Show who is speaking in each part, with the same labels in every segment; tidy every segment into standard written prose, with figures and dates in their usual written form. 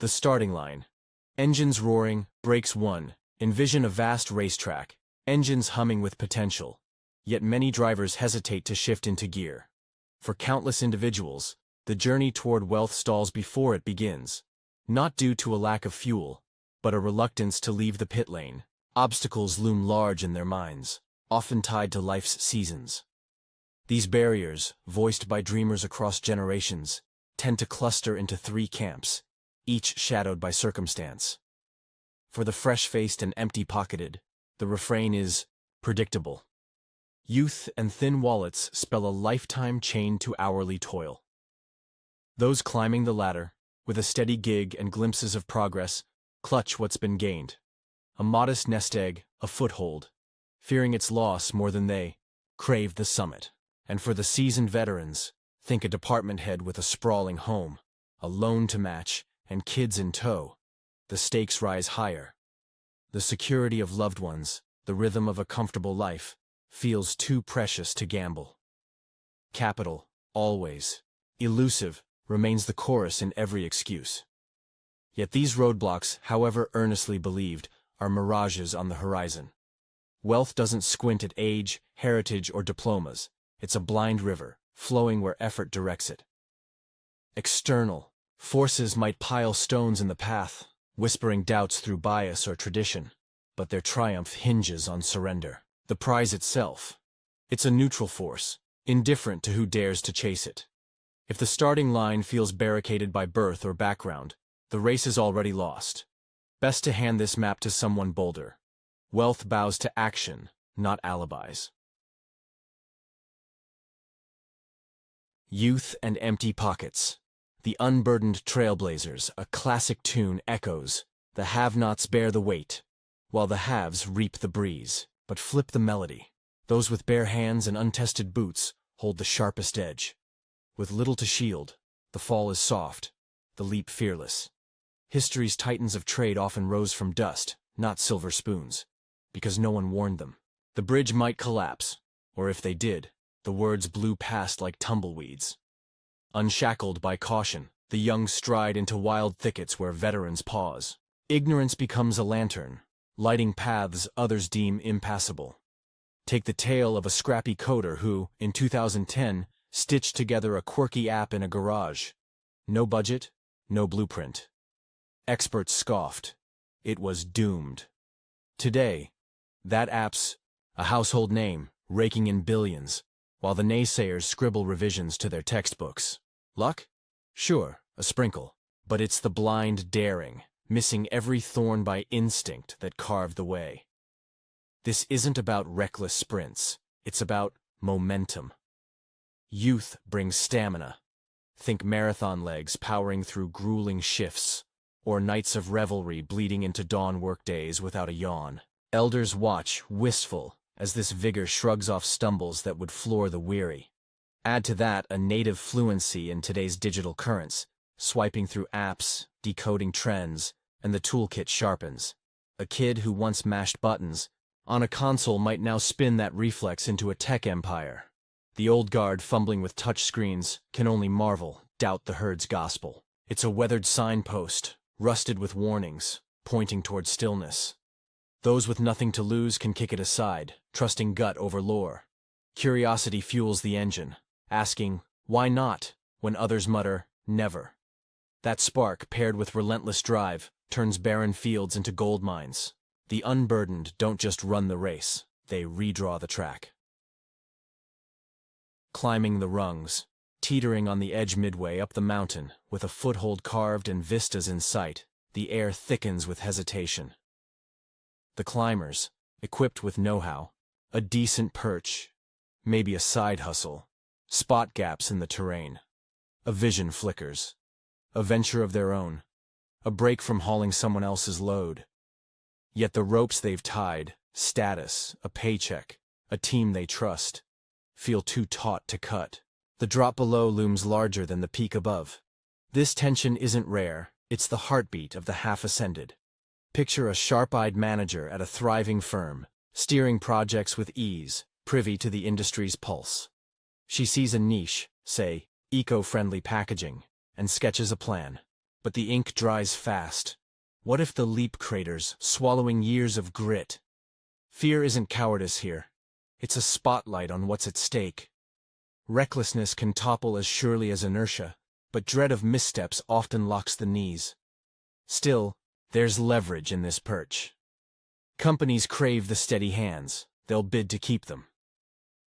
Speaker 1: The starting line. Engines roaring, brakes one. Envision a vast racetrack, engines humming with potential. Yet many drivers hesitate to shift into gear. For countless individuals, the journey toward wealth stalls before it begins. Not due to a lack of fuel, but a reluctance to leave the pit lane. Obstacles loom large in their minds, often tied to life's seasons. These barriers, voiced by dreamers across generations, tend to cluster into three camps, each shadowed by circumstance. For the fresh-faced and empty-pocketed, the refrain is predictable. Youth and thin wallets spell a lifetime chained to hourly toil. Those climbing the ladder, with a steady gig and glimpses of progress, clutch what's been gained. A modest nest egg, a foothold, fearing its loss more than they, crave the summit. And for the seasoned veterans, think a department head with a sprawling home, a loan to match, and kids in tow. The stakes rise higher. The security of loved ones, the rhythm of a comfortable life, feels too precious to gamble. Capital, always elusive, remains the chorus in every excuse. Yet these roadblocks, however earnestly believed, are mirages on the horizon. Wealth doesn't squint at age, heritage, or diplomas. It's a blind river, flowing where effort directs it. External forces might pile stones in the path, whispering doubts through bias or tradition, but their triumph hinges on surrender. The prize itself. It's a neutral force, indifferent to who dares to chase it. If the starting line feels barricaded by birth or background, the race is already lost. Best to hand this map to someone bolder. Wealth bows to action, not alibis. Youth and empty pockets. The unburdened trailblazers, a classic tune, echoes. The have-nots bear the weight, while the haves reap the breeze. But flip the melody. Those with bare hands and untested boots hold the sharpest edge. With little to shield, the fall is soft, the leap fearless. History's titans of trade often rose from dust, not silver spoons, because no one warned them. The bridge might collapse, or if they did, the words blew past like tumbleweeds. Unshackled by caution, the young stride into wild thickets where veterans pause. Ignorance becomes a lantern, lighting paths others deem impassable. Take the tale of a scrappy coder who, in 2010, stitched together a quirky app in a garage. No budget, no blueprint. Experts scoffed. It was doomed. Today, that app's a household name, raking in billions, while the naysayers scribble revisions to their textbooks. Luck? Sure, a sprinkle. But it's the blind daring, missing every thorn by instinct, that carved the way. This isn't about reckless sprints. It's about momentum. Youth brings stamina. Think marathon legs powering through grueling shifts, or nights of revelry bleeding into dawn workdays without a yawn. Elders watch, wistful, as this vigor shrugs off stumbles that would floor the weary. Add to that a native fluency in today's digital currents, swiping through apps, decoding trends, and the toolkit sharpens. A kid who once mashed buttons on a console might now spin that reflex into a tech empire. The old guard fumbling with touch screens can only marvel, doubt the herd's gospel. It's a weathered signpost, rusted with warnings, pointing toward stillness. Those with nothing to lose can kick it aside, trusting gut over lore. Curiosity fuels the engine, asking, why not, when others mutter, never. That spark, paired with relentless drive, turns barren fields into gold mines. The unburdened don't just run the race, they redraw the track. Climbing the rungs, teetering on the edge midway up the mountain, with a foothold carved and vistas in sight, the air thickens with hesitation. The climbers, equipped with know-how, a decent perch, maybe a side hustle, spot gaps in the terrain. A vision flickers. A venture of their own. A break from hauling someone else's load. Yet the ropes they've tied, status, a paycheck, a team they trust, feel too taut to cut. The drop below looms larger than the peak above. This tension isn't rare, it's the heartbeat of the half-ascended. Picture a sharp-eyed manager at a thriving firm, steering projects with ease, privy to the industry's pulse. She sees a niche, say, eco-friendly packaging, and sketches a plan. But the ink dries fast. What if the leap craters, swallowing years of grit? Fear isn't cowardice here. It's a spotlight on what's at stake. Recklessness can topple as surely as inertia, but dread of missteps often locks the knees. Still, there's leverage in this perch. Companies crave the steady hands. They'll bid to keep them.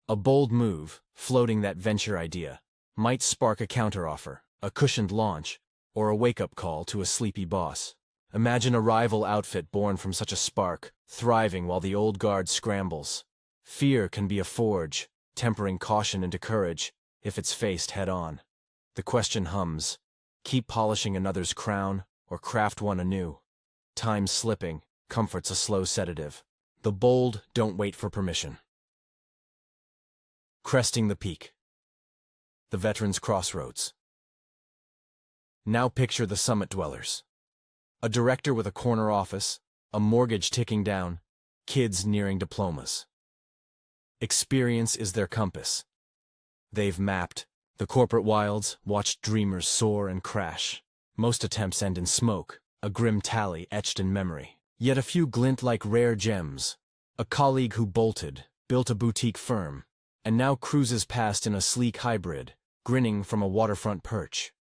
Speaker 1: A bold move, floating that venture idea, might spark a counteroffer, a cushioned launch, or a wake-up call to a sleepy boss. Imagine a rival outfit born from such a spark, thriving while the old guard scrambles. Fear can be a forge, tempering caution into courage, if it's faced head-on. The question hums: keep polishing another's crown, or craft one anew? Time slipping, comfort's a slow sedative. The bold don't wait for permission. Cresting the peak. The veterans' crossroads. Now picture the summit dwellers. A director with a corner office, a mortgage ticking down, kids nearing diplomas. Experience is their compass. They've mapped the corporate wilds, watched dreamers soar and crash. Most attempts end in smoke, a grim tally etched in memory. Yet a few glint like rare gems. A colleague who bolted, built a boutique firm, and now cruises past in a sleek hybrid, grinning from a waterfront perch.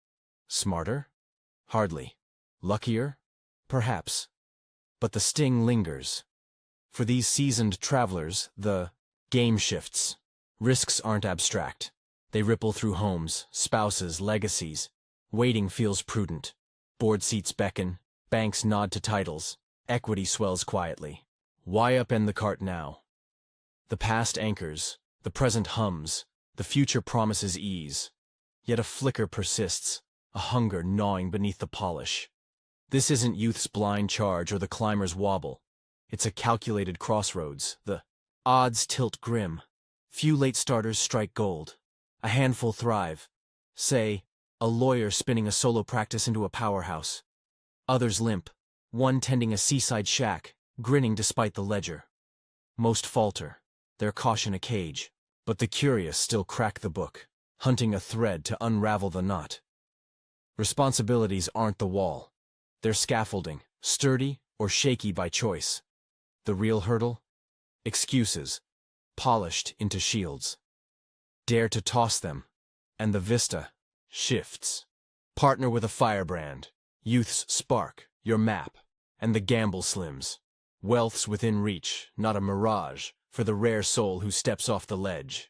Speaker 1: Smarter? Hardly. Luckier? Perhaps. But the sting lingers. For these seasoned travelers, the game shifts. Risks aren't abstract. They ripple through homes, spouses, legacies. Waiting feels prudent. Board seats beckon, banks nod to titles, equity swells quietly. Why upend the cart now? The past anchors, the present hums, the future promises ease. Yet a flicker persists, a hunger gnawing beneath the polish. This isn't youth's blind charge or the climber's wobble. It's a calculated crossroads. The odds tilt grim. Few late starters strike gold. A handful thrive. Say, a lawyer spinning a solo practice into a powerhouse. Others limp, one tending a seaside shack, grinning despite the ledger. Most falter, their caution a cage, but the curious still crack the book, hunting a thread to unravel the knot. Responsibilities aren't the wall. They're scaffolding, sturdy or shaky by choice. The real hurdle? Excuses, polished into shields. Dare to toss them, and the vista shifts. Partner with a firebrand, youth's spark, your map, and the gamble slims. Wealth's within reach, not a mirage, for the rare soul who steps off the ledge.